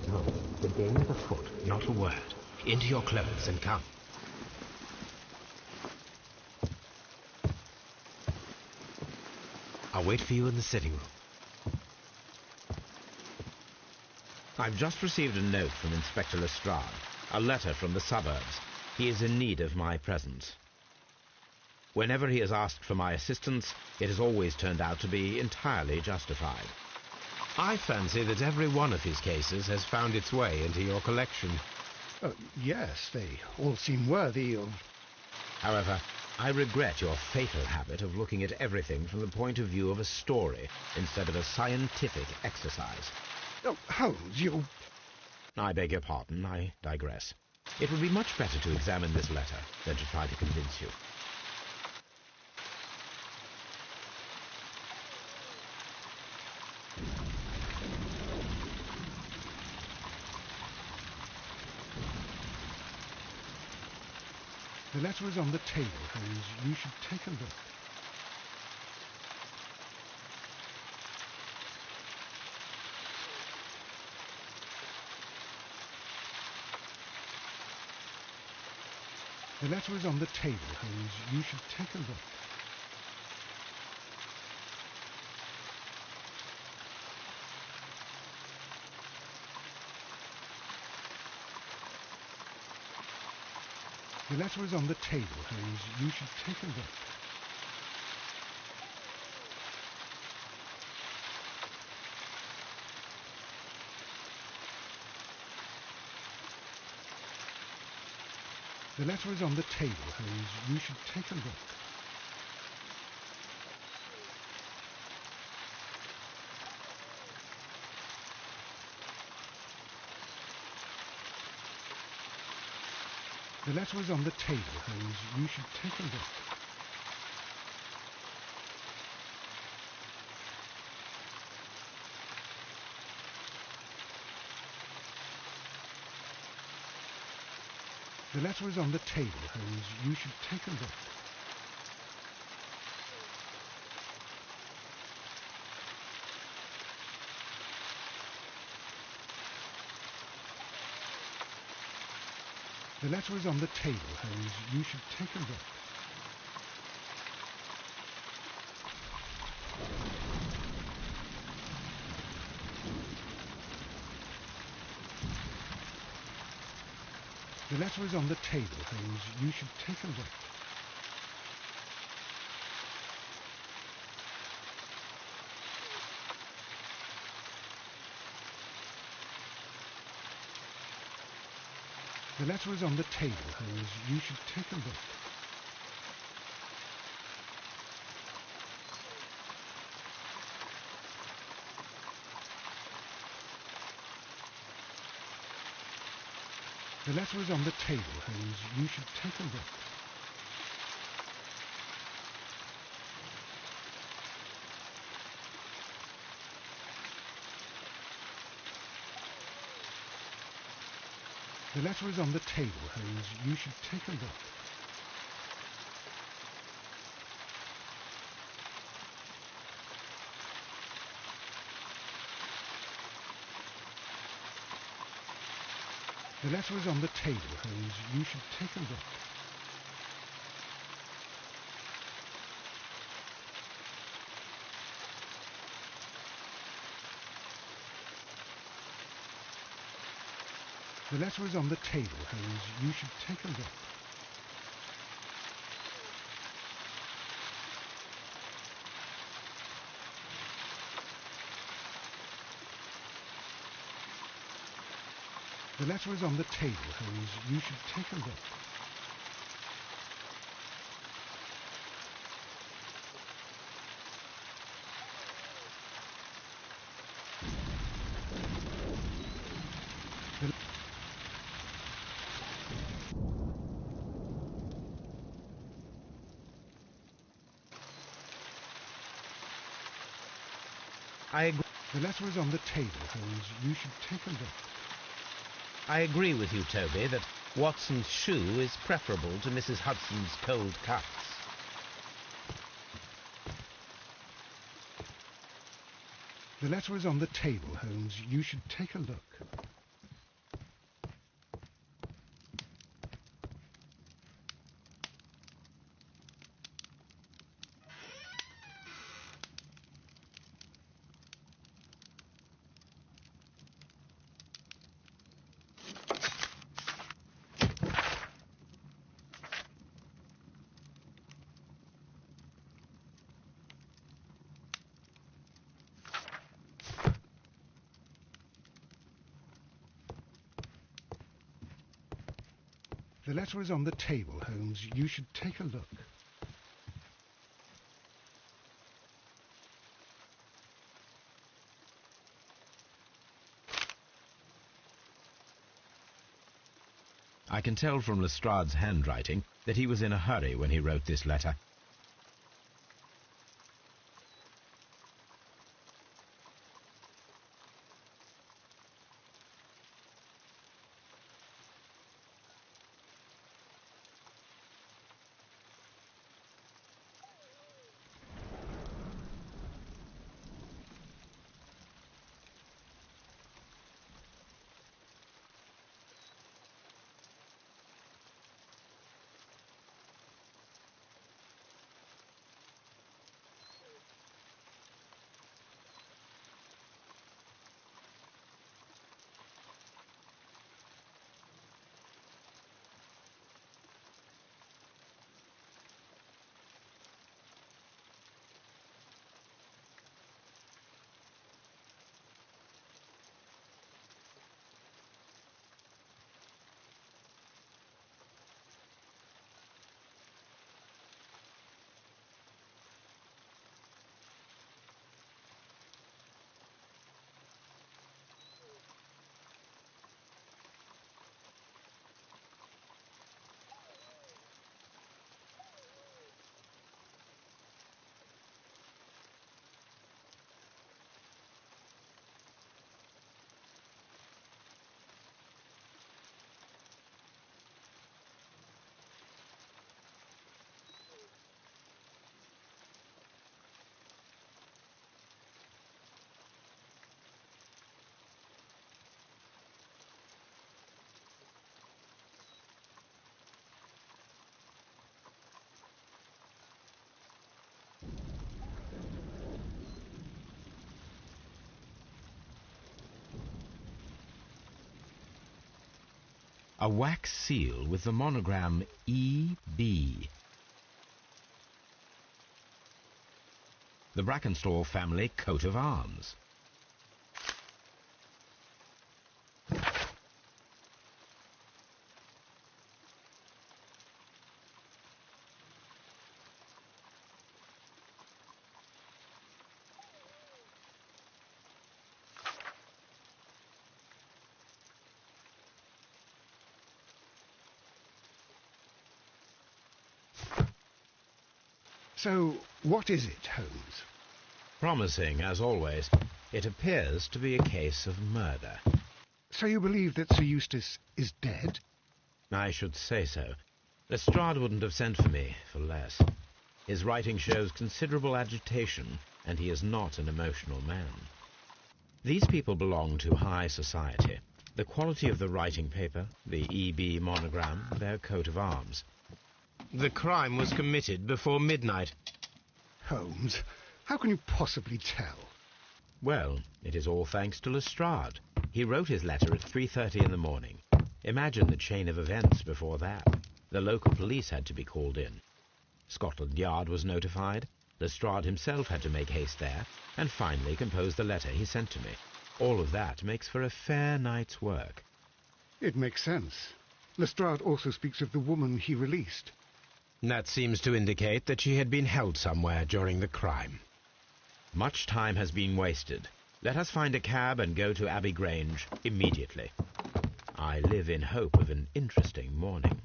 No, the game is afoot. Not a word. Into your clothes and come. I'll wait for you in the sitting room. I've just received a note from Inspector Lestrade, a letter from the suburbs. He is in need of my presence. Whenever he has asked for my assistance, it has always turned out to be entirely justified. I fancy that every one of his cases has found its way into your collection. Yes, they all seem worthy of... However, I regret your fatal habit of looking at everything from the point of view of a story instead of a scientific exercise. Oh, Holmes, you... I beg your pardon, I digress. It would be much better to examine this letter than to try to convince you. The letter is on the table, Holmes. You should take a look. The letter is on the table, Holmes. You should take a look. The letter is on the table, Holmes. You should take a look. The letter is on the table, Holmes. You should take a look. The letter is on the table, Holmes. You should take a look. The letter is on the table, Holmes. You should take a look. The letter is on the table, Holmes. You should take a look. The letter is on the table, Holmes. You should take a look. The letter is on the table, Holmes. You should take a look. The letter is on the table, Holmes. You should take a look. The letter is on the table, Holmes. You should take a look. The letter is on the table, Holmes. You should take a look. The letter is on the table, Holmes. You should take a look. The letter is on the table, Holmes. You should take a look. The letter is on the table, Holmes. You should take a look. I agree with you, Toby, that Watson's shoe is preferable to Mrs. Hudson's cold cuts. The letter is on the table, Holmes. You should take a look. The letter is on the table, Holmes. You should take a look. I can tell from Lestrade's handwriting that he was in a hurry when he wrote this letter. A wax seal with the monogram E.B. The Brackenstall family coat of arms. So, what is it, Holmes? Promising, as always. It appears to be a case of murder. So you believe that Sir Eustace is dead? I should say so. Lestrade wouldn't have sent for me for less. His writing shows considerable agitation, and he is not an emotional man. These people belong to high society. The quality of the writing paper, the E.B. monogram, their coat of arms. The crime was committed before midnight. Holmes, how can you possibly tell? Well, it is all thanks to Lestrade. He wrote his letter at 3:30 in the morning. Imagine the chain of events before that. The local police had to be called in. Scotland Yard was notified. Lestrade himself had to make haste there, and finally compose the letter he sent to me. All of that makes for a fair night's work. It makes sense. Lestrade also speaks of the woman he released. That seems to indicate that she had been held somewhere during the crime. Much time has been wasted. Let us find a cab and go to Abbey Grange immediately. I live in hope of an interesting morning.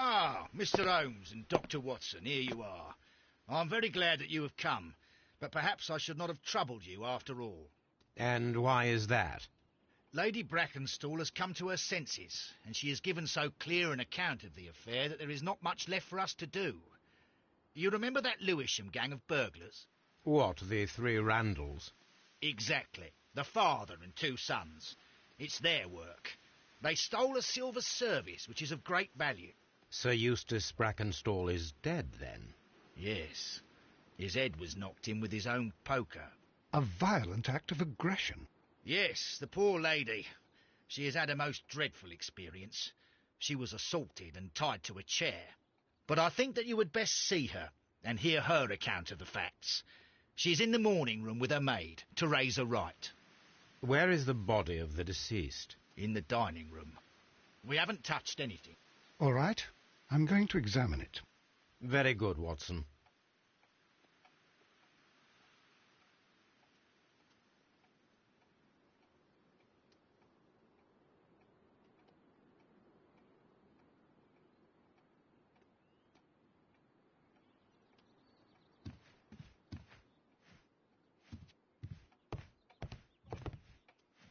Ah, Mr. Holmes and Dr. Watson, here you are. I'm very glad that you have come, but perhaps I should not have troubled you after all. And why is that? Lady Brackenstall has come to her senses, and she has given so clear an account of the affair that there is not much left for us to do. You remember that Lewisham gang of burglars? What, the three Randalls? Exactly. The father and two sons. It's their work. They stole a silver service, which is of great value. Sir Eustace Brackenstall is dead, then? Yes. His head was knocked in with his own poker. A violent act of aggression. Yes, the poor lady. She has had a most dreadful experience. She was assaulted and tied to a chair. But I think that you would best see her and hear her account of the facts. She's in the morning room with her maid, Teresa Wright. Where is the body of the deceased? In the dining room. We haven't touched anything. All right, I'm going to examine it. Very good, Watson.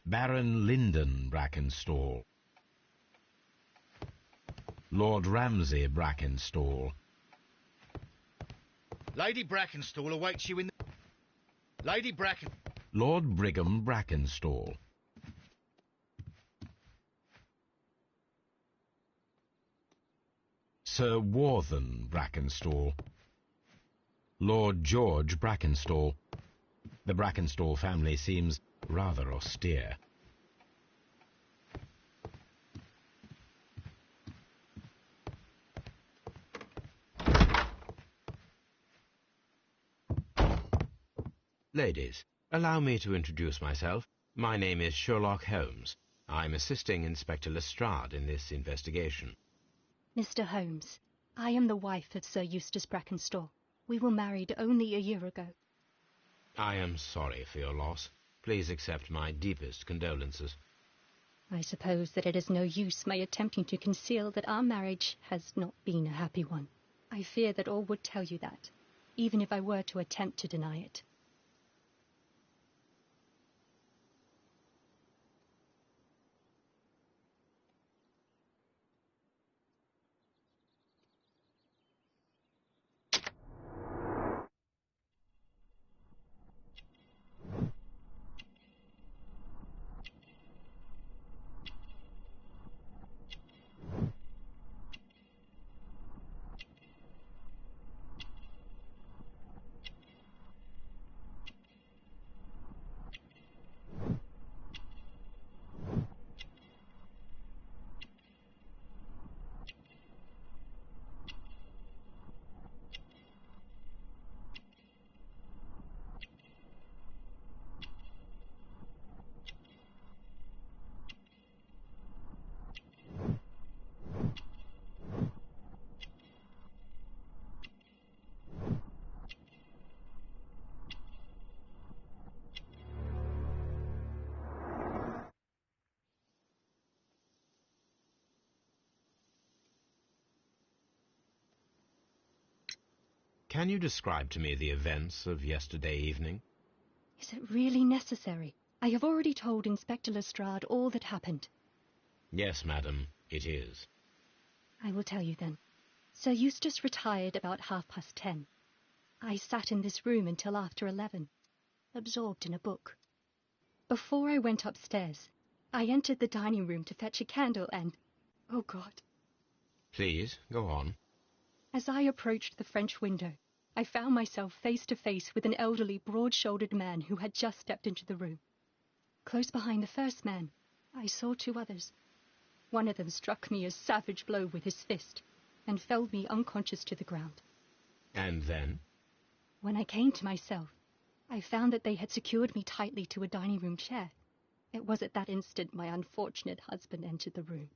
Baron Lyndon Brackenstall. Lord Ramsay Brackenstall. Lady Brackenstall awaits you in the... Lady Bracken... Lord Brigham Brackenstall. Sir Warthen Brackenstall. Lord George Brackenstall. The Brackenstall family seems rather austere. Ladies, allow me to introduce myself. My name is Sherlock Holmes. I'm assisting Inspector Lestrade in this investigation. Mr. Holmes, I am the wife of Sir Eustace Brackenstall. We were married only a year ago. I am sorry for your loss. Please accept my deepest condolences. I suppose that it is no use my attempting to conceal that our marriage has not been a happy one. I fear that all would tell you that, even if I were to attempt to deny it. Can you describe to me the events of yesterday evening? Is it really necessary? I have already told Inspector Lestrade all that happened. Yes, madam, it is. I will tell you then. Sir Eustace retired about 10:30. I sat in this room until after 11, absorbed in a book. Before I went upstairs, I entered the dining room to fetch a candle and... oh God. Please, go on. As I approached the French window, I found myself face to face with an elderly, broad-shouldered man who had just stepped into the room. Close behind the first man, I saw two others. One of them struck me a savage blow with his fist and felled me unconscious to the ground. And then? When I came to myself, I found that they had secured me tightly to a dining room chair. It was at that instant my unfortunate husband entered the room.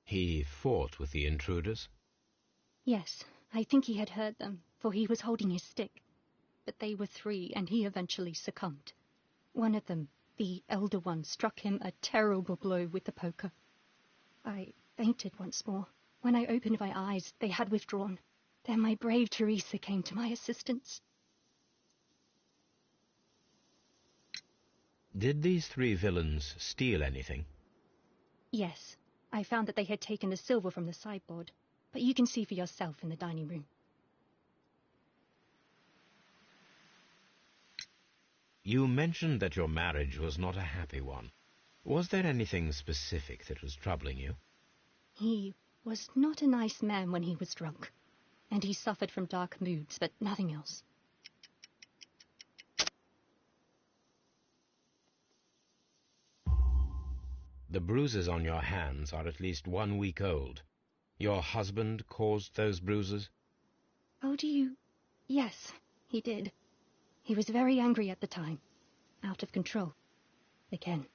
He fought with the intruders? Yes, I think he had heard them, for he was holding his stick. But they were three, and he eventually succumbed. One of them, the elder one, struck him a terrible blow with the poker. I fainted once more, When I opened my eyes, they had withdrawn. Then my brave Teresa came to my assistance. Did these three villains steal anything? Yes, I found that they had taken the silver from the sideboard, but you can see for yourself in the dining room. You mentioned that your marriage was not a happy one. Was there anything specific that was troubling you? He was not a nice man when he was drunk, and he suffered from dark moods, but nothing else. The bruises on your hands are at least 1 week old. Your husband caused those bruises? Oh, do you? Yes, he did. He was very angry at the time. Out of control. Again.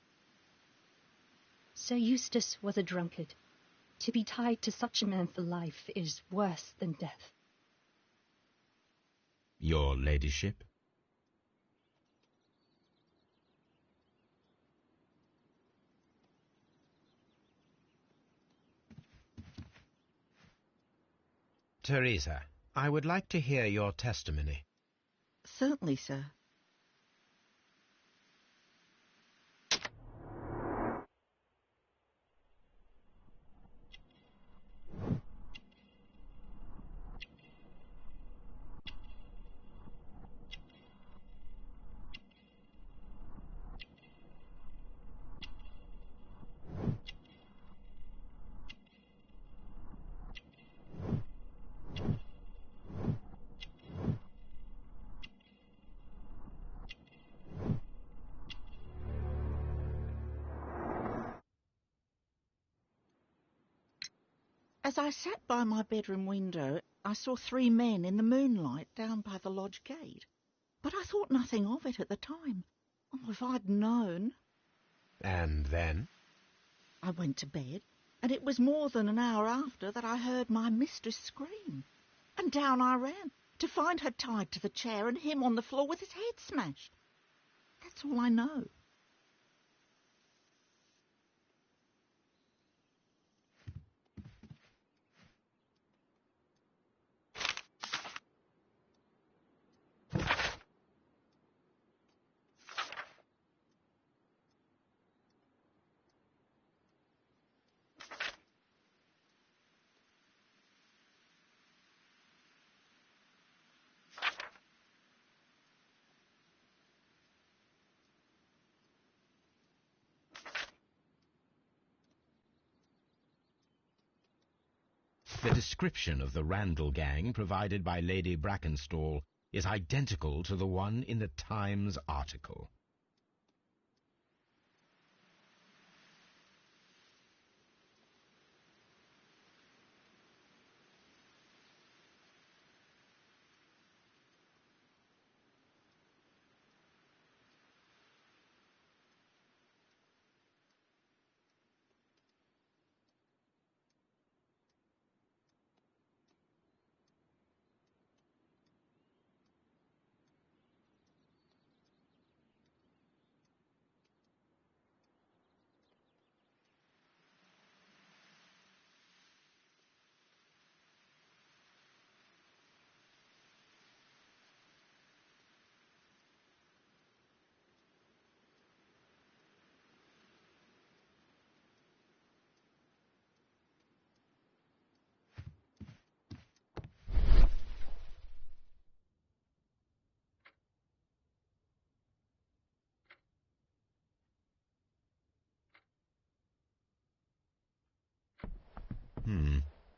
Sir Eustace was a drunkard. To be tied to such a man for life is worse than death. Your ladyship? Teresa, I would like to hear your testimony. Certainly, sir. As I sat by my bedroom window, I saw 3 men in the moonlight down by the lodge gate. But I thought nothing of it at the time. Oh, if I'd known. And then? I went to bed, and it was more than an hour after that I heard my mistress scream. And down I ran, to find her tied to the chair and him on the floor with his head smashed. That's all I know. The description of the Randall gang provided by Lady Brackenstall is identical to the one in the Times article.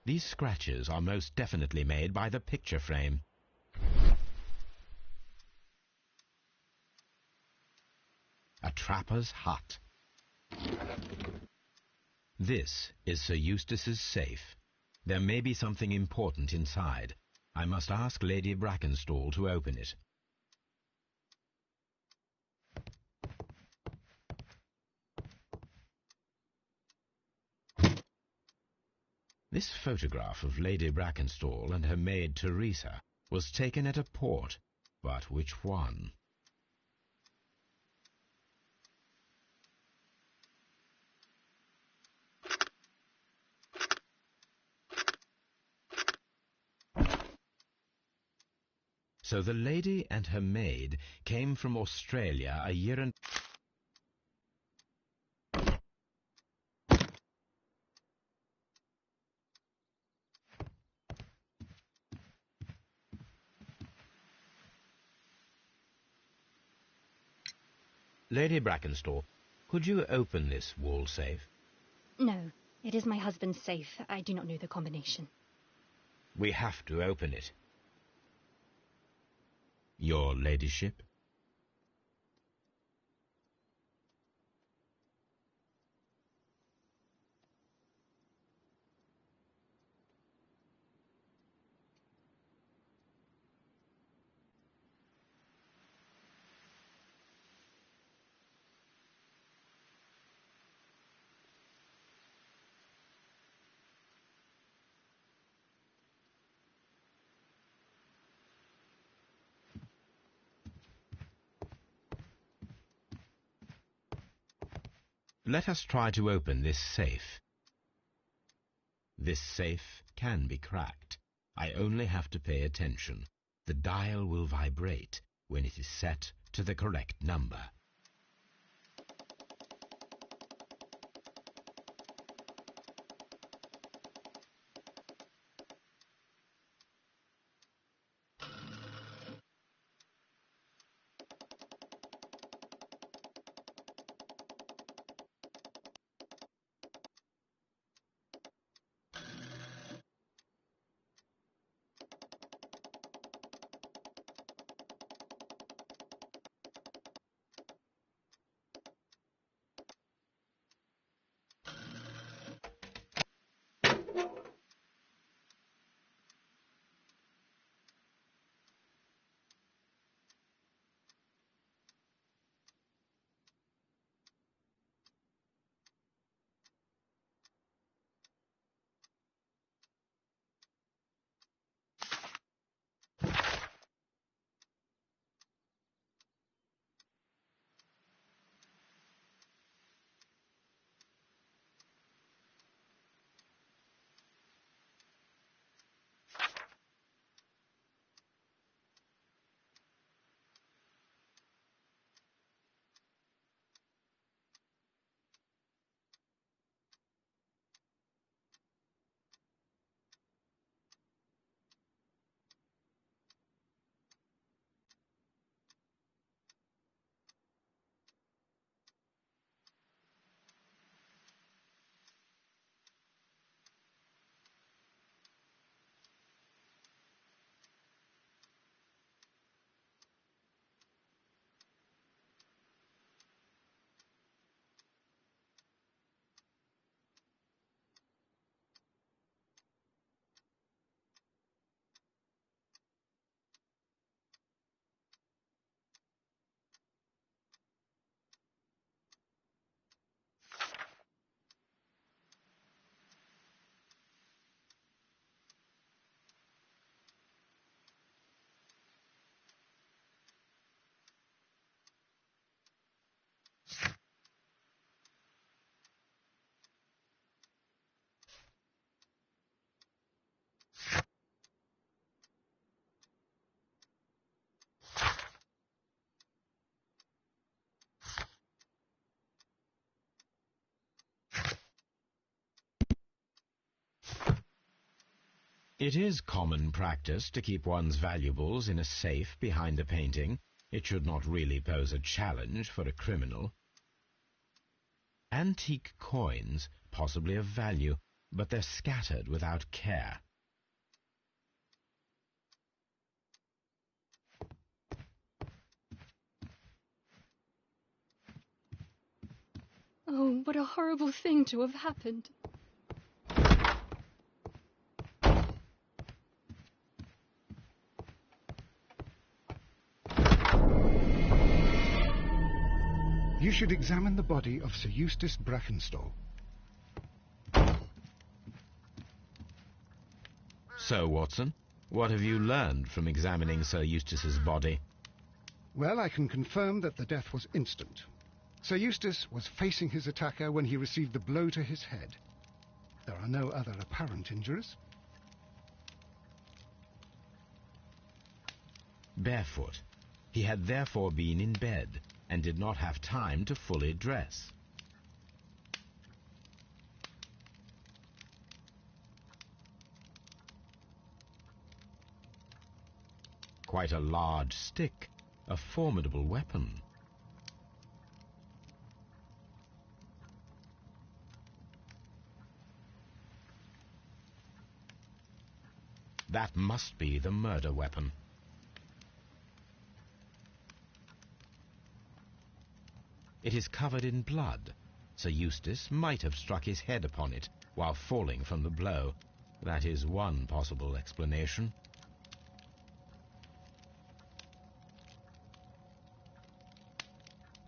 These scratches are most definitely made by the picture frame. A trapper's hut. This is Sir Eustace's safe. There may be something important inside. I must ask Lady Brackenstall to open it. This photograph of Lady Brackenstall and her maid Teresa was taken at a port, but which one? So the lady and her maid came from Australia a year and... Lady Brackenstall, could you open this wall safe? No, it is my husband's safe. I do not know the combination. We have to open it. Your ladyship? Let us try to open this safe. This safe can be cracked. I only have to pay attention. The dial will vibrate when it is set to the correct number. It is common practice to keep one's valuables in a safe behind a painting. It should not really pose a challenge for a criminal. Antique coins, possibly of value, but they're scattered without care. Oh, what a horrible thing to have happened. You should examine the body of Sir Eustace Brackenstall. So, Watson, what have you learned from examining Sir Eustace's body? Well, I can confirm that the death was instant. Sir Eustace was facing his attacker when he received the blow to his head. There are no other apparent injuries. barefoot. He had therefore been in bed and did not have time to fully dress. Quite a large stick, a formidable weapon. That must be the murder weapon. It is covered in blood. Sir Eustace might have struck his head upon it while falling from the blow. That is one possible explanation.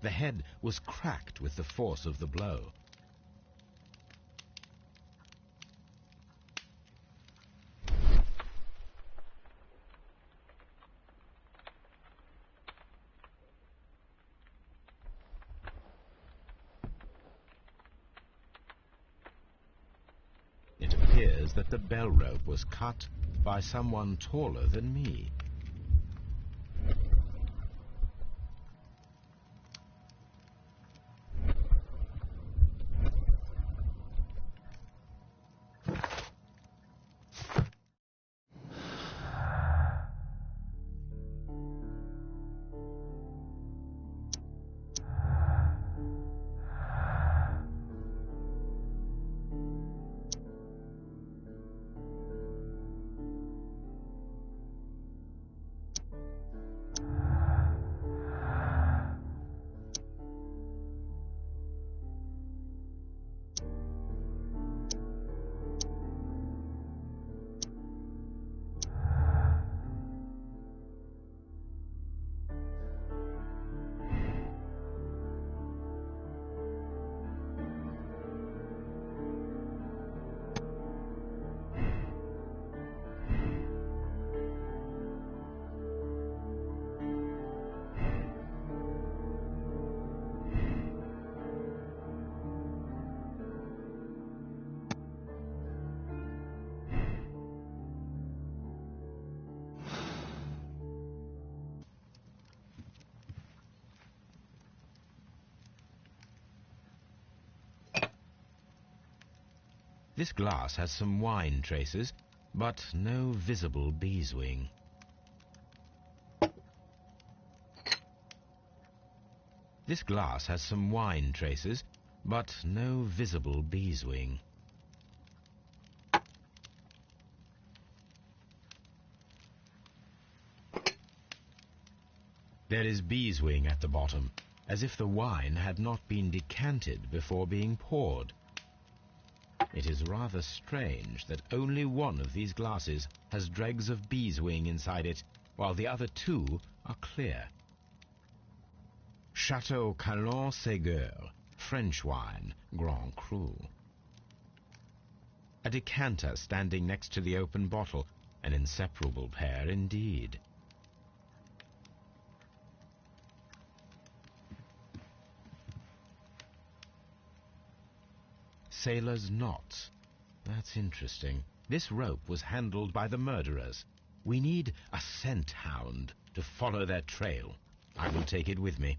The head was cracked with the force of the blow. It appears that the bell rope was cut by someone taller than me. This glass has some wine traces, but no visible beeswing. This glass has some wine traces, but no visible beeswing. There is beeswing at the bottom, as if the wine had not been decanted before being poured. It is rather strange that only one of these glasses has dregs of beeswing inside it, while the other two are clear. Chateau Calon-Ségur, French wine, Grand Cru. A decanter standing next to the open bottle, an inseparable pair indeed. Sailor's knots. That's interesting. This rope was handled by the murderers. We need a scent hound to follow their trail. I will take it with me.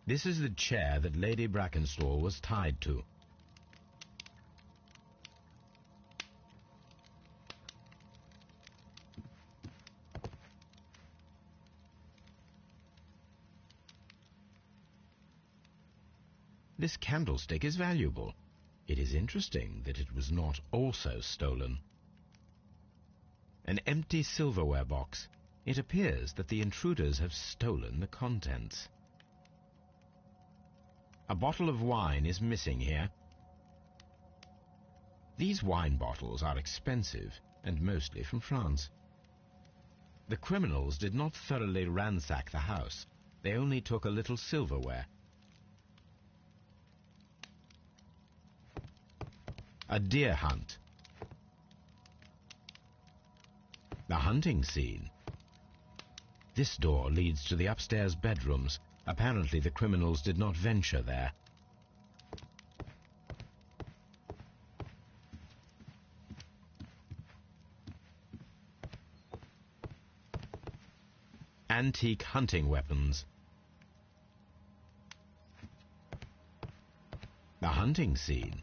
This is the chair that Lady Brackenstall was tied to. This candlestick is valuable. It is interesting that it was not also stolen. An empty silverware box. It appears that the intruders have stolen the contents. A bottle of wine is missing here. These wine bottles are expensive and mostly from France. The criminals did not thoroughly ransack the house. They only took a little silverware. A deer hunt. The hunting scene. This door leads to the upstairs bedrooms. Apparently the criminals did not venture there. antique hunting weapons. A hunting scene.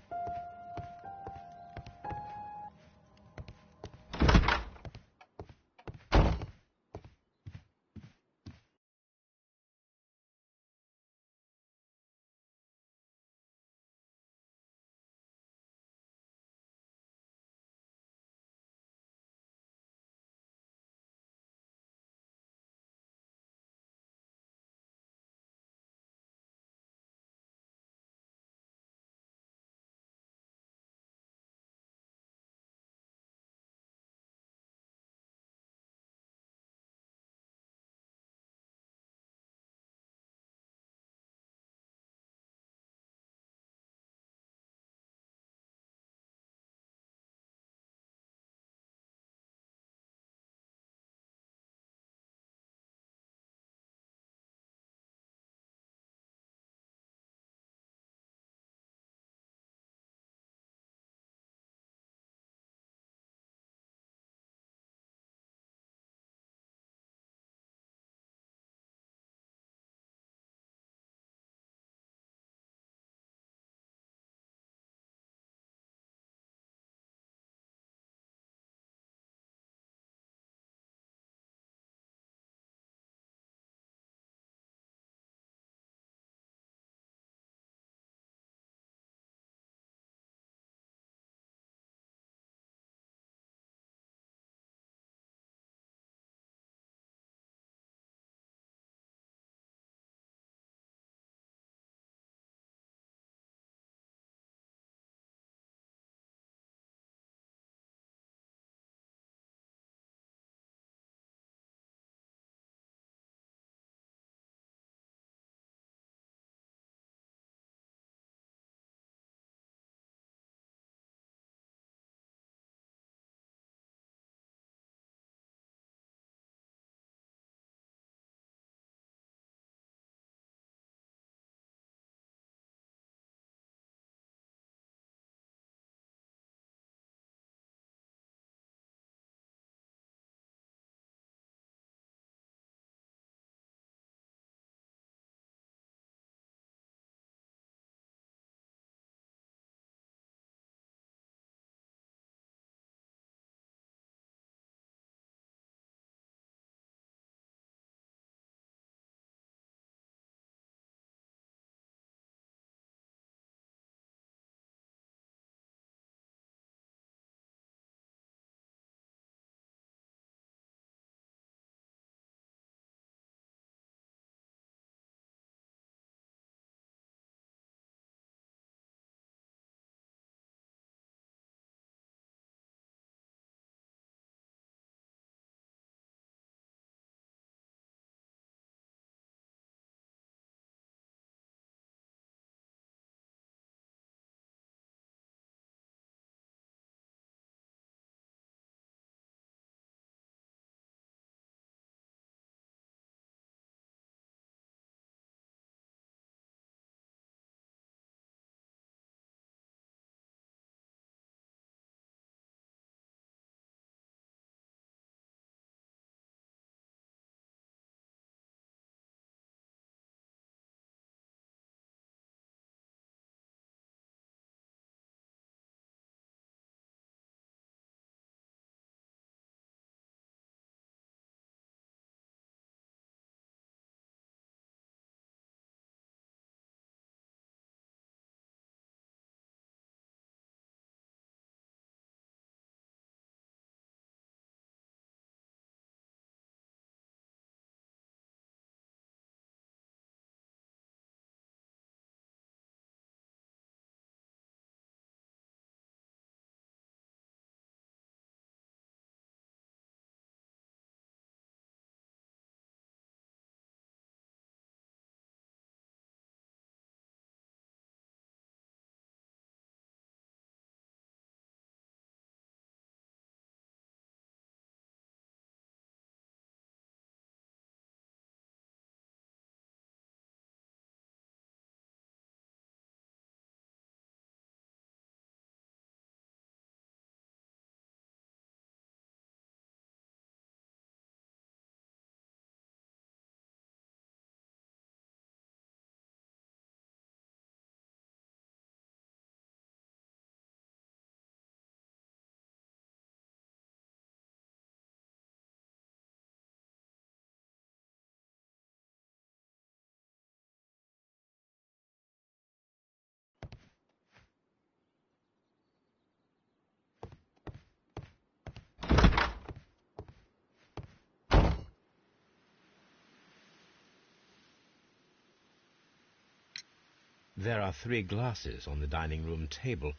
There are 3 glasses on the dining room table.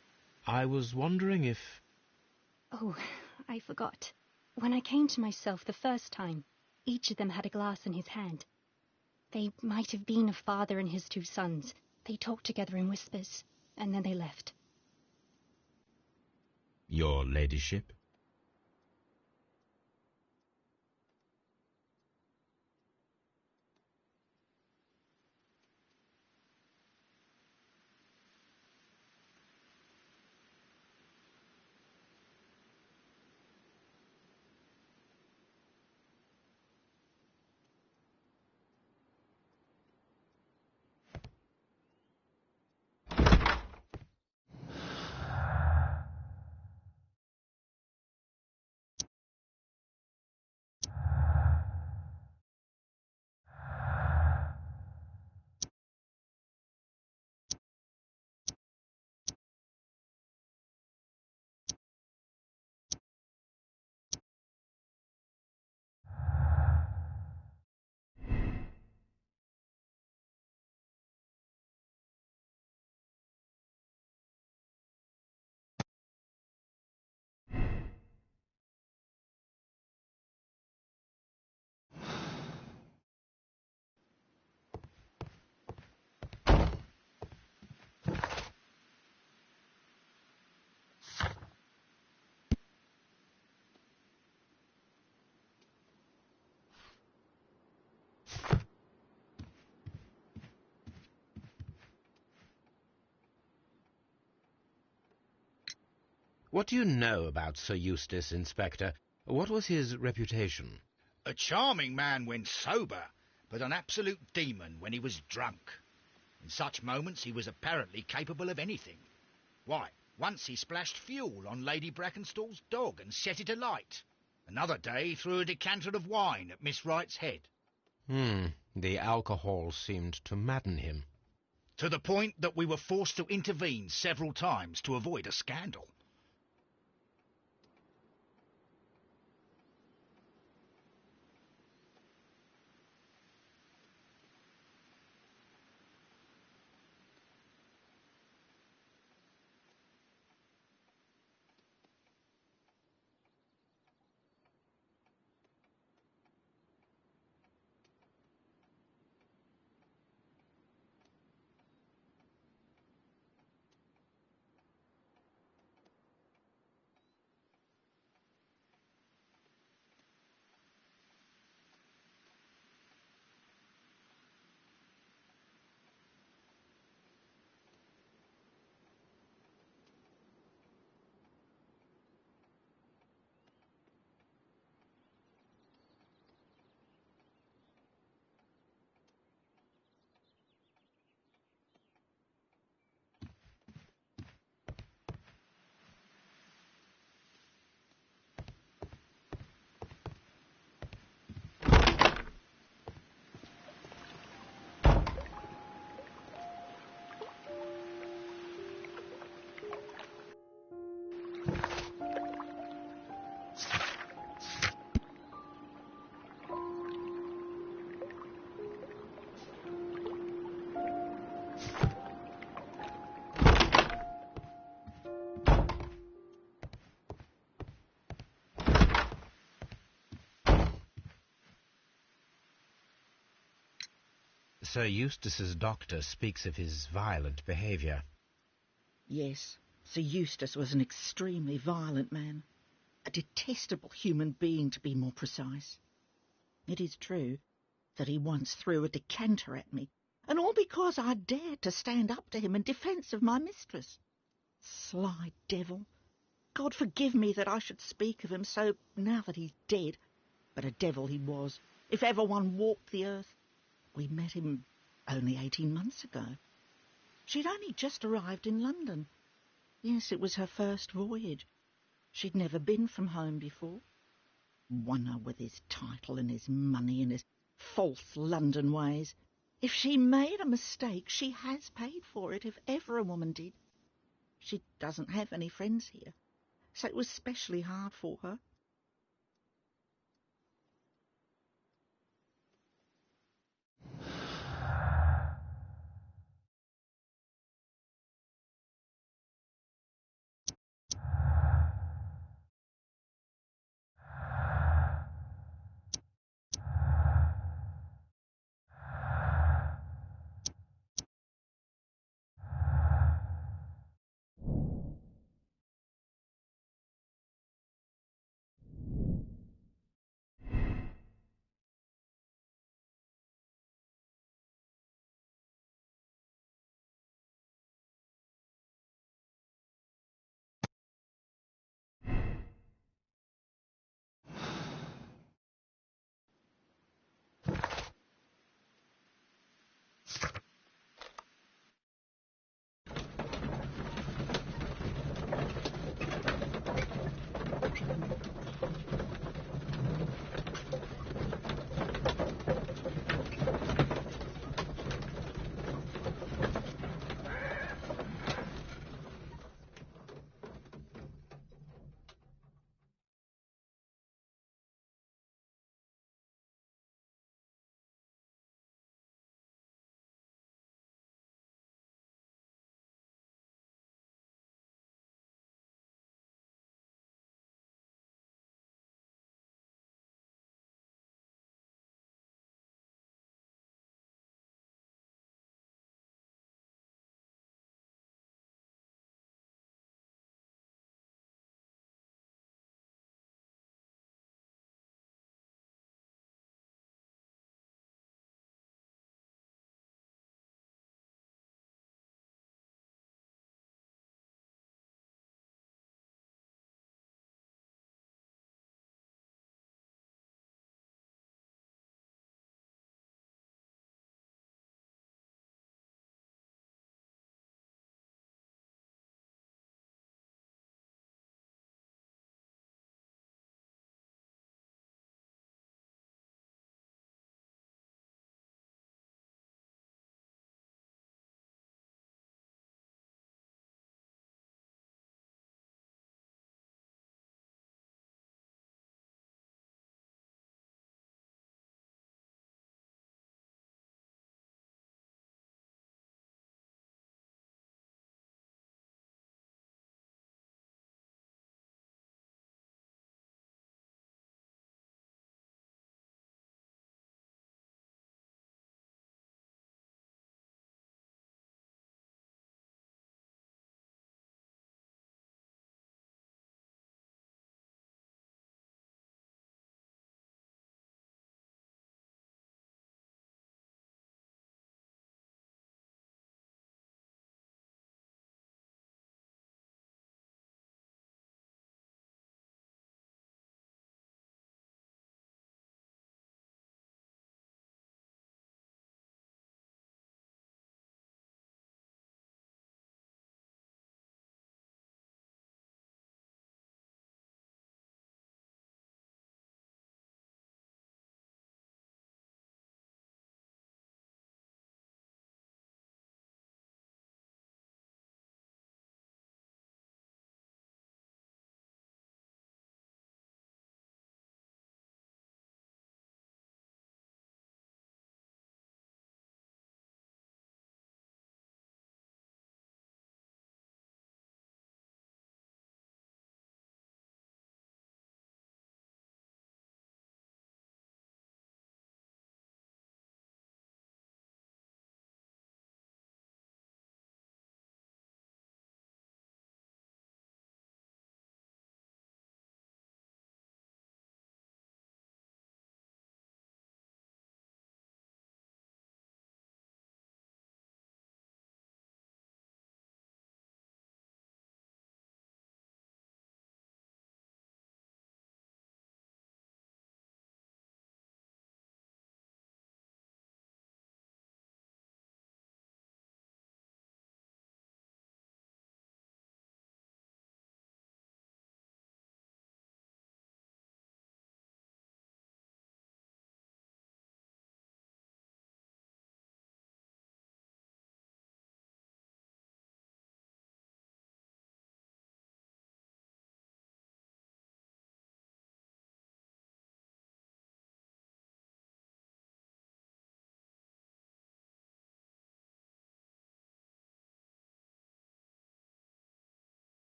I was wondering if... Oh, I forgot. When I came to myself the first time, each of them had a glass in his hand. They might have been a father and his 2 sons. They talked together in whispers, and then they left. Your ladyship? What do you know about Sir Eustace, Inspector? What was his reputation? A charming man when sober, but an absolute demon when he was drunk. In such moments he was apparently capable of anything. Why, once he splashed fuel on Lady Brackenstall's dog and set it alight. Another day he threw a decanter of wine at Miss Wright's head. The alcohol seemed to madden him. To the point that we were forced to intervene several times to avoid a scandal. Sir Eustace's doctor speaks of his violent behaviour. Yes, Sir Eustace was an extremely violent man. A detestable human being, to be more precise. It is true that he once threw a decanter at me, and all because I dared to stand up to him in defence of my mistress. Sly devil! God forgive me that I should speak of him so now that he's dead, but a devil he was, if ever one walked the earth. We met him only 18 months ago. She'd only just arrived in London. Yes, it was her first voyage. She'd never been from home before. Wonder with his title and his money and his false London ways. If she made a mistake, she has paid for it, if ever a woman did. She doesn't have any friends here, so it was specially hard for her.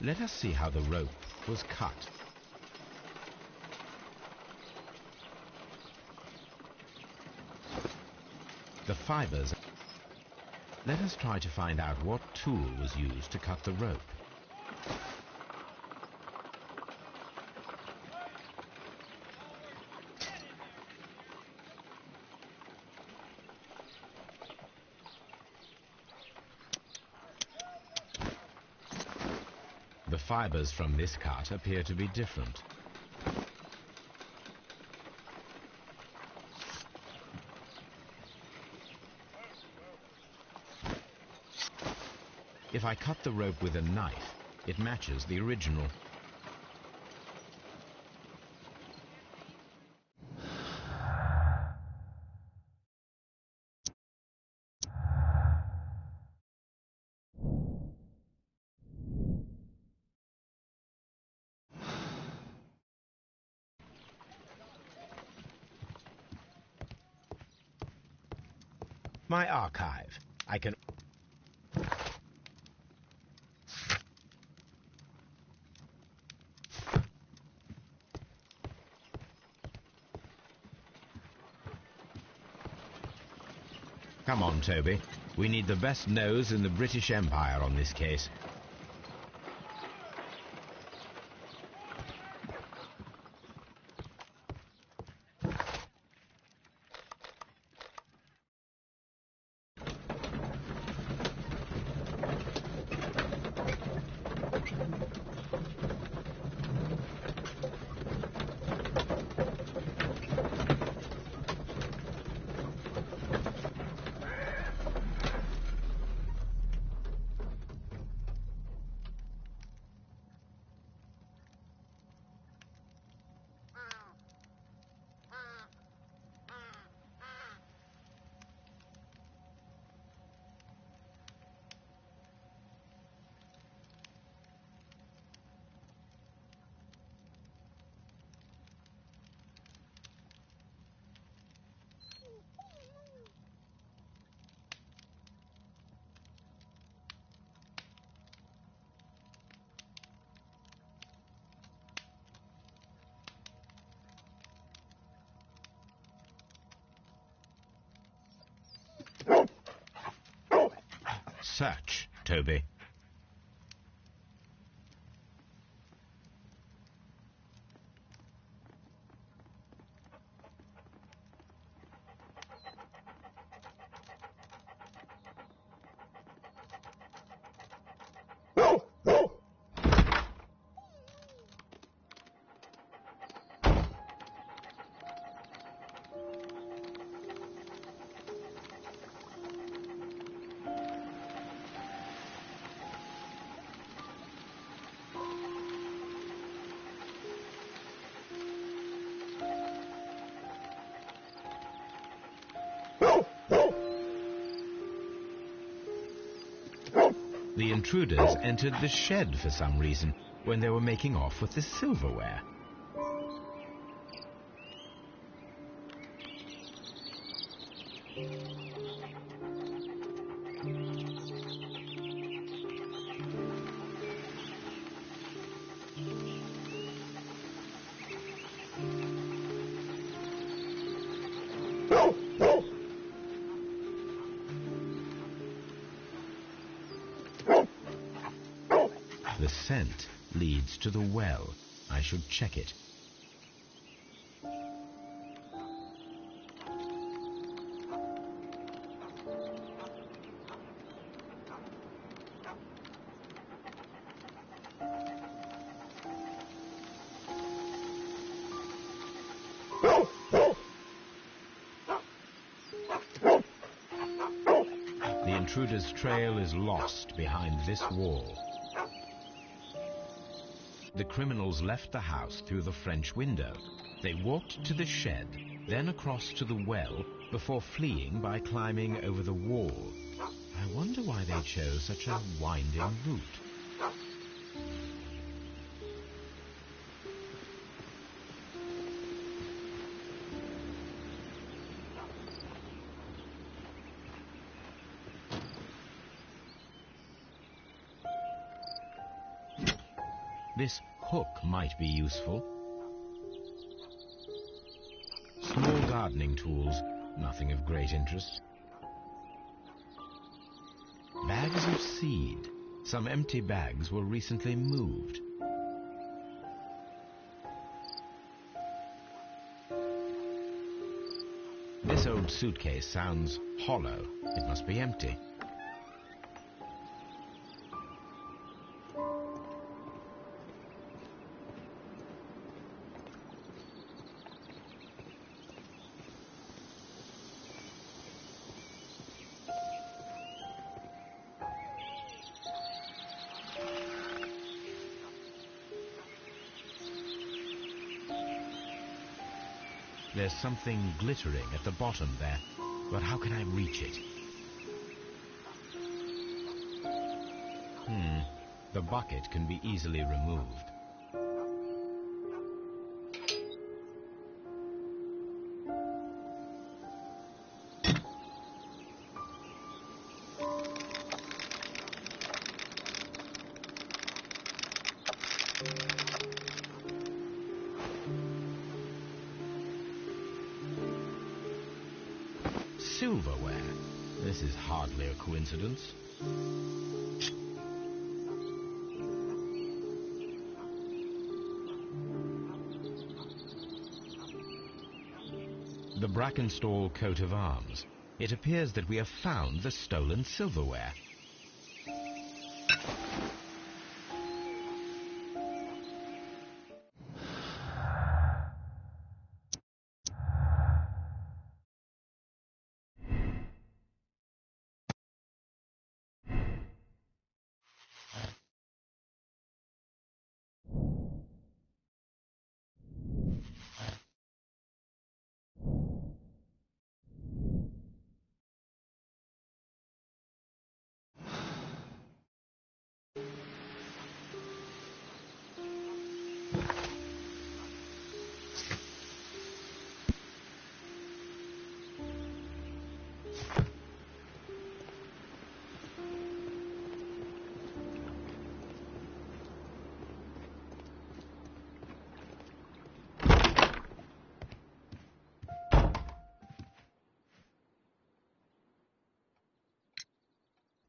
Let us see how the rope was cut. The fibers. Let us try to find out what tool was used to cut the rope. The fibers from this cut appear to be different. If I cut the rope with a knife, it matches the original. My archive. I can... Come on, Toby. We need the best nose in the British Empire on this case. Search, Toby. The intruders entered the shed for some reason when they were making off with the silverware. The scent leads to the well. I should check it. The intruder's trail is lost behind this wall. The criminals left the house through the French window. They walked to the shed, then across to the well, before fleeing by climbing over the wall. I wonder why they chose such a winding route. This hook might be useful. Small gardening tools, nothing of great interest. Bags of seed. Some empty bags were recently moved. This old suitcase sounds hollow. It must be empty. There's something glittering at the bottom there, but how can I reach it? The bucket can be easily removed. Silverware. This is hardly a coincidence. The Brackenstall coat of arms. It appears that we have found the stolen silverware.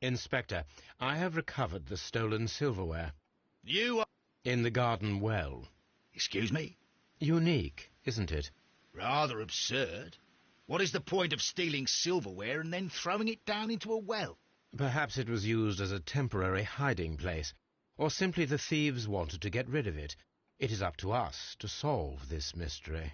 Inspector, I have recovered the stolen silverware. You are... In the garden well. Excuse me? Unique, isn't it? Rather absurd. What is the point of stealing silverware and then throwing it down into a well? Perhaps it was used as a temporary hiding place, or simply the thieves wanted to get rid of it. It is up to us to solve this mystery.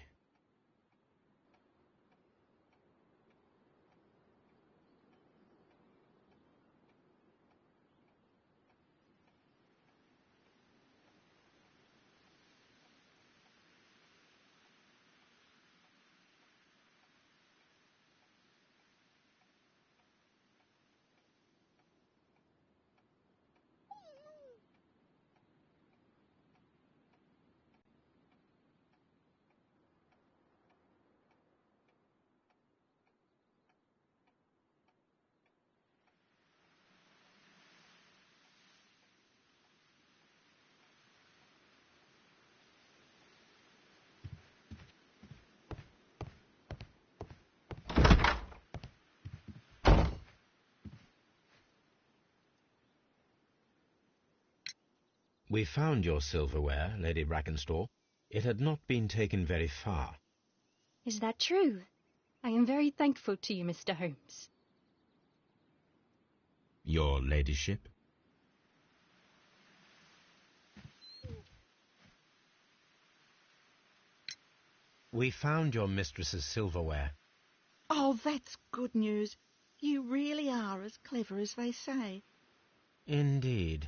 We found your silverware, Lady Brackenstall. It had not been taken very far. Is that true? I am very thankful to you, Mr. Holmes. Your ladyship? We found your mistress's silverware. Oh, that's good news. You really are as clever as they say. Indeed.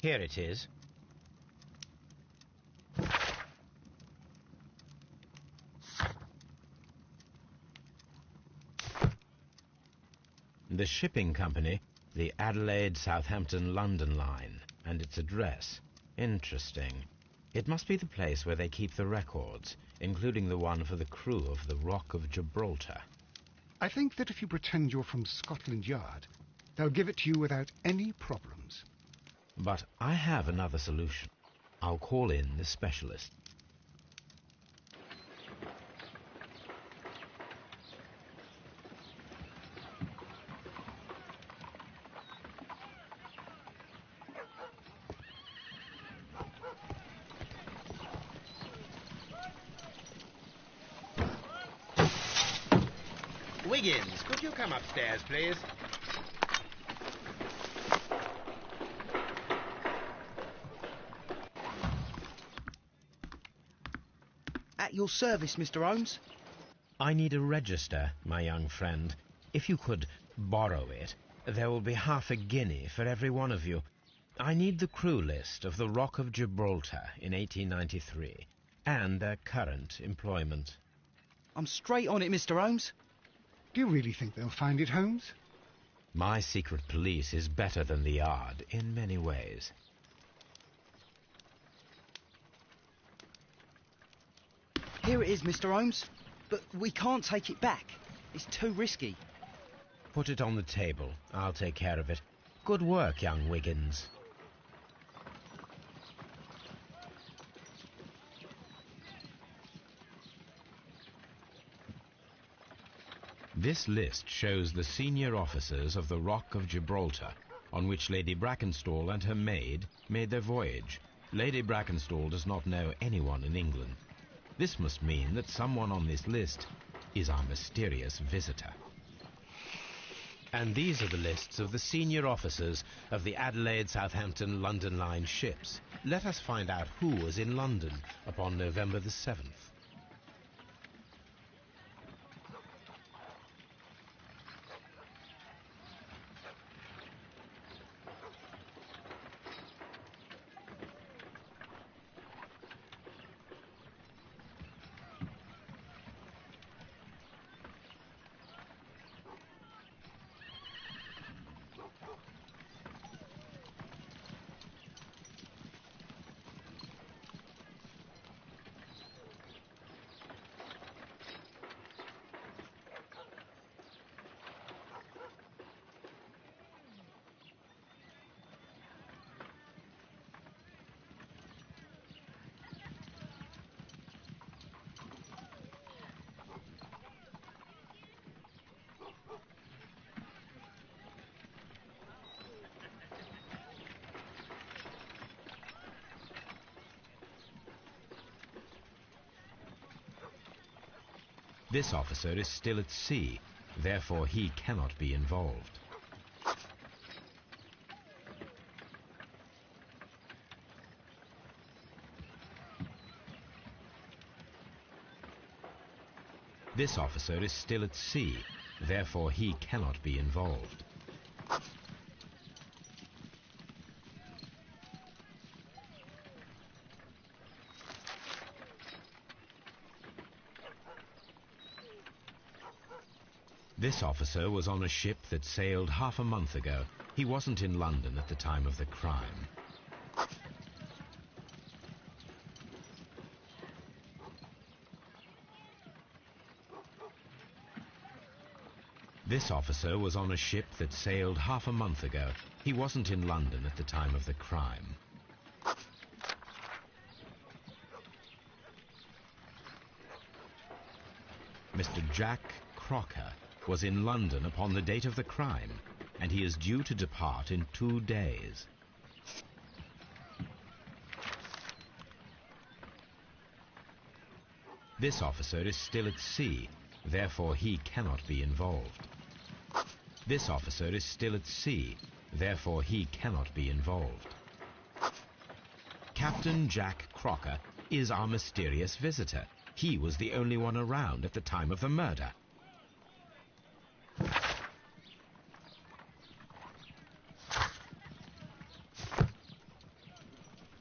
Here it is. The shipping company, the Adelaide, Southampton, London line, and its address. Interesting. It must be the place where they keep the records, including the one for the crew of the Rock of Gibraltar. I think that if you pretend you're from Scotland Yard, they'll give it to you without any problems. But I have another solution. I'll call in the specialist. Wiggins, could you come upstairs, please? At your service, Mr. Holmes. I need a register, my young friend. If you could borrow it, there will be half a guinea for every one of you. I need the crew list of the Rock of Gibraltar in 1893, and their current employment. I'm straight on it, Mr. Holmes. Do you really think they'll find it, Holmes? My secret police is better than the Yard in many ways. Here it is, Mr. Holmes. But we can't take it back. It's too risky. Put it on the table. I'll take care of it. Good work, young Wiggins. This list shows the senior officers of the Rock of Gibraltar, on which Lady Brackenstall and her maid made their voyage. Lady Brackenstall does not know anyone in England. This must mean that someone on this list is our mysterious visitor. And these are the lists of the senior officers of the Adelaide, Southampton, London line ships. Let us find out who was in London upon November the 7th. This officer is still at sea, therefore he cannot be involved. This officer is still at sea, therefore he cannot be involved. This officer was on a ship that sailed half a month ago. He wasn't in London at the time of the crime. This officer was on a ship that sailed half a month ago. He wasn't in London at the time of the crime. Mr. Jack Crocker was in London upon the date of the crime, and he is due to depart in 2 days. This officer is still at sea, therefore he cannot be involved. This officer is still at sea, therefore he cannot be involved. Captain Jack Crocker is our mysterious visitor. He was the only one around at the time of the murder.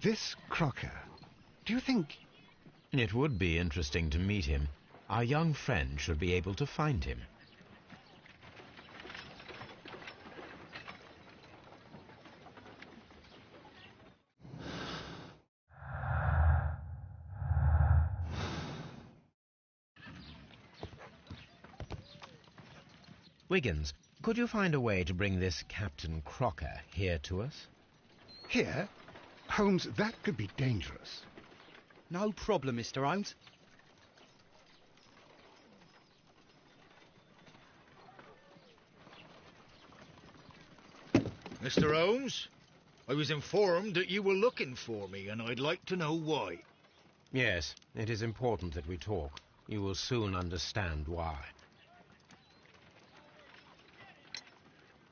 This Crocker, do you think... It would be interesting to meet him. Our young friend should be able to find him. Wiggins, could you find a way to bring this Captain Crocker here to us? Here? Holmes, that could be dangerous. No problem, Mr. Holmes. Mr. Holmes, I was informed that you were looking for me, and I'd like to know why. Yes, it is important that we talk. You will soon understand why.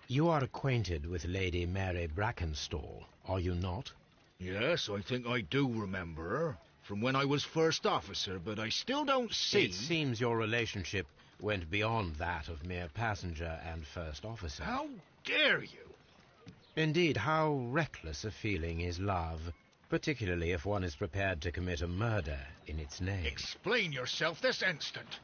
You are acquainted with Lady Mary Brackenstall, are you not? Yes, I think I do remember her, from when I was first officer, but I still don't see... It seems your relationship went beyond that of mere passenger and first officer. How dare you? Indeed, how reckless a feeling is love, particularly if one is prepared to commit a murder in its name. Explain yourself this instant.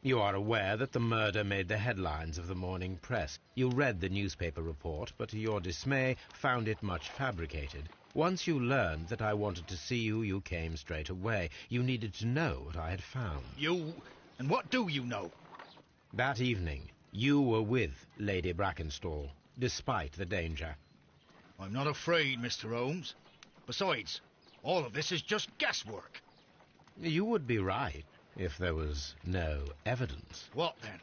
You are aware that the murder made the headlines of the morning press. You read the newspaper report, but to your dismay, found it much fabricated. Once you learned that I wanted to see you, you came straight away. You needed to know what I had found. You... and what do you know? That evening, you were with Lady Brackenstall, despite the danger. I'm not afraid, Mr. Holmes. Besides, all of this is just guesswork. You would be right if there was no evidence. What then?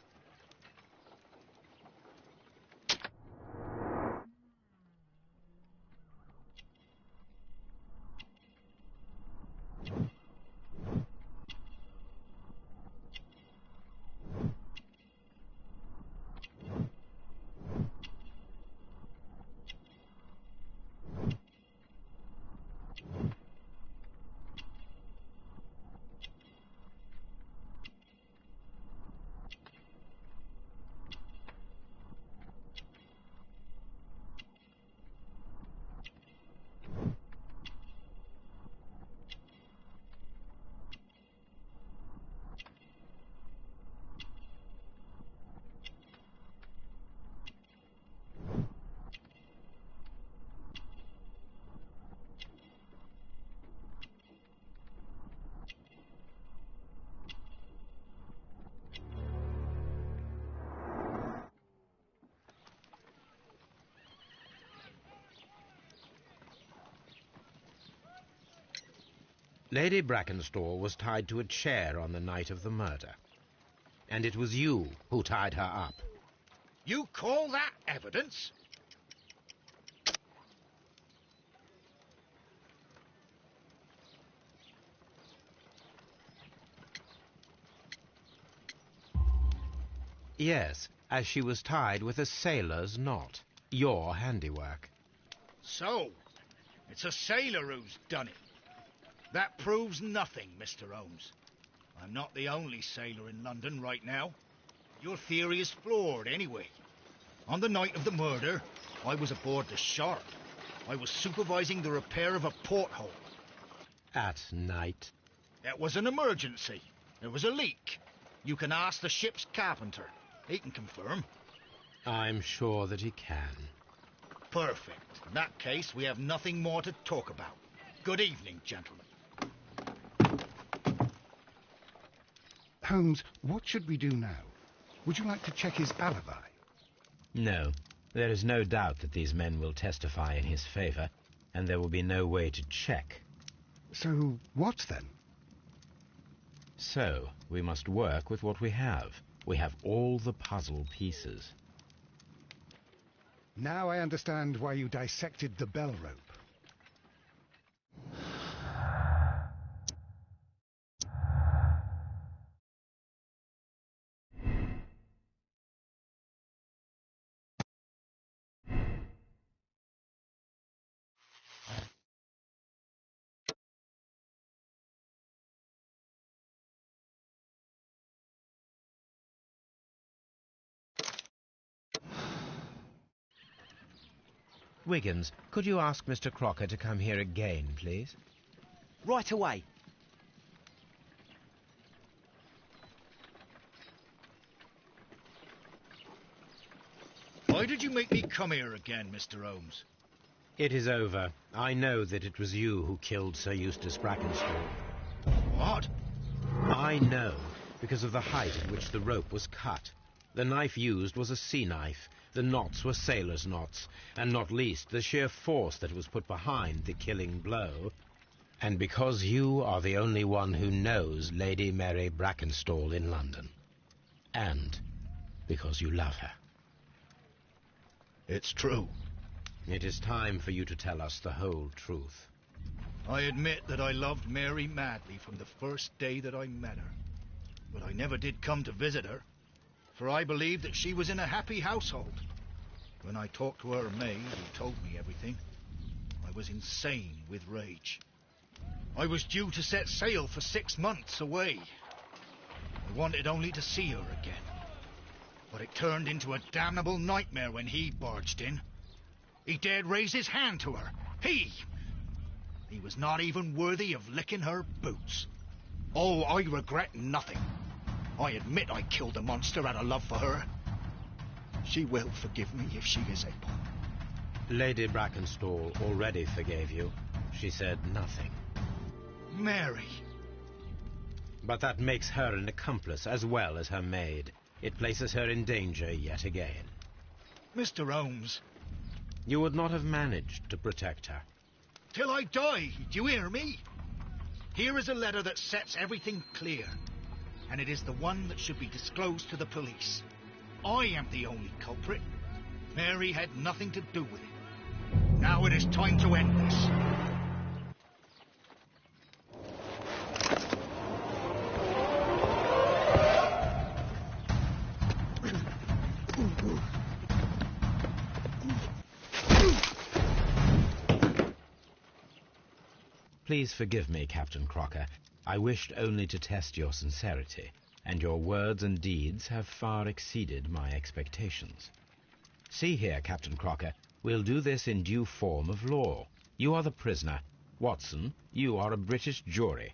Lady Brackenstall was tied to a chair on the night of the murder. And it was you who tied her up. You call that evidence? Yes, as she was tied with a sailor's knot. Your handiwork. So, it's a sailor who's done it. That proves nothing, Mr. Holmes. I'm not the only sailor in London right now. Your theory is flawed anyway. On the night of the murder, I was aboard the Sharp. I was supervising the repair of a porthole. At night? It was an emergency. There was a leak. You can ask the ship's carpenter. He can confirm. I'm sure that he can. Perfect. In that case, we have nothing more to talk about. Good evening, gentlemen. Holmes, what should we do now? Would you like to check his alibi? No. There is no doubt that these men will testify in his favor, and there will be no way to check. So, what then? So, we must work with what we have. We have all the puzzle pieces. Now I understand why you dissected the bell rope. Wiggins, could you ask Mr. Crocker to come here again, please? Right away. Why did you make me come here again, Mr. Holmes? It is over. I know that it was you who killed Sir Eustace Brackenstall. What? I know, because of the height at which the rope was cut. The knife used was a sea knife. The knots were sailors' knots, and not least the sheer force that was put behind the killing blow. And because you are the only one who knows Lady Mary Brackenstall in London. And because you love her. It's true. It is time for you to tell us the whole truth. I admit that I loved Mary madly from the first day that I met her. But I never did come to visit her, for I believed that she was in a happy household. When I talked to her maid, who told me everything, I was insane with rage. I was due to set sail for 6 months away. I wanted only to see her again. But it turned into a damnable nightmare when he barged in. He dared raise his hand to her. He was not even worthy of licking her boots. Oh, I regret nothing. I admit I killed the monster out of love for her. She will forgive me if she is able. Lady Brackenstall already forgave you. She said nothing. Mary. But that makes her an accomplice as well as her maid. It places her in danger yet again. Mr. Holmes. You would not have managed to protect her. Till I die, do you hear me? Here is a letter that sets everything clear, and it is the one that should be disclosed to the police. I am the only culprit. Mary had nothing to do with it. Now it is time to end this. Please forgive me, Captain Crocker. I wished only to test your sincerity, and your words and deeds have far exceeded my expectations. See here, Captain Crocker, we'll do this in due form of law. You are the prisoner. Watson, you are a British jury.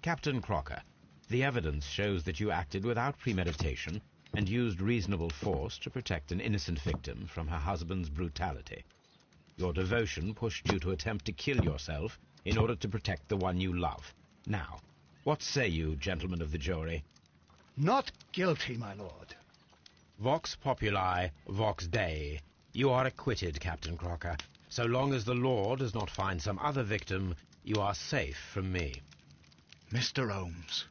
Captain Crocker, the evidence shows that you acted without premeditation and used reasonable force to protect an innocent victim from her husband's brutality. Your devotion pushed you to attempt to kill yourself in order to protect the one you love. Now, what say you, gentlemen of the jury? Not guilty, my lord. Vox populi, vox Dei. You are acquitted, Captain Crocker. So long as the law does not find some other victim, you are safe from me. Mr. Holmes.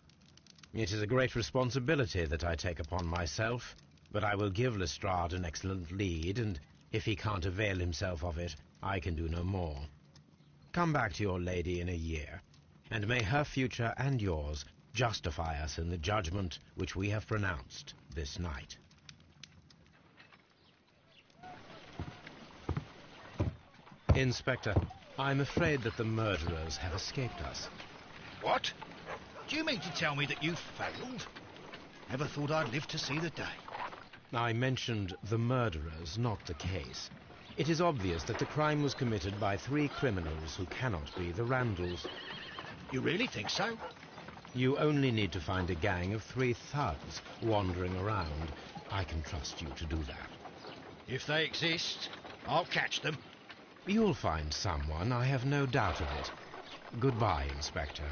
It is a great responsibility that I take upon myself, but I will give Lestrade an excellent lead, and if he can't avail himself of it, I can do no more. Come back to your lady in a year, and may her future and yours justify us in the judgment which we have pronounced this night. Inspector, I'm afraid that the murderers have escaped us. What? Do you mean to tell me that you failed? Never thought I'd live to see the day. I mentioned the murderers, not the case. It is obvious that the crime was committed by 3 criminals who cannot be the Randalls. You really think so? You only need to find a gang of 3 thugs wandering around. I can trust you to do that. If they exist, I'll catch them. You'll find someone, I have no doubt of it. Goodbye, Inspector.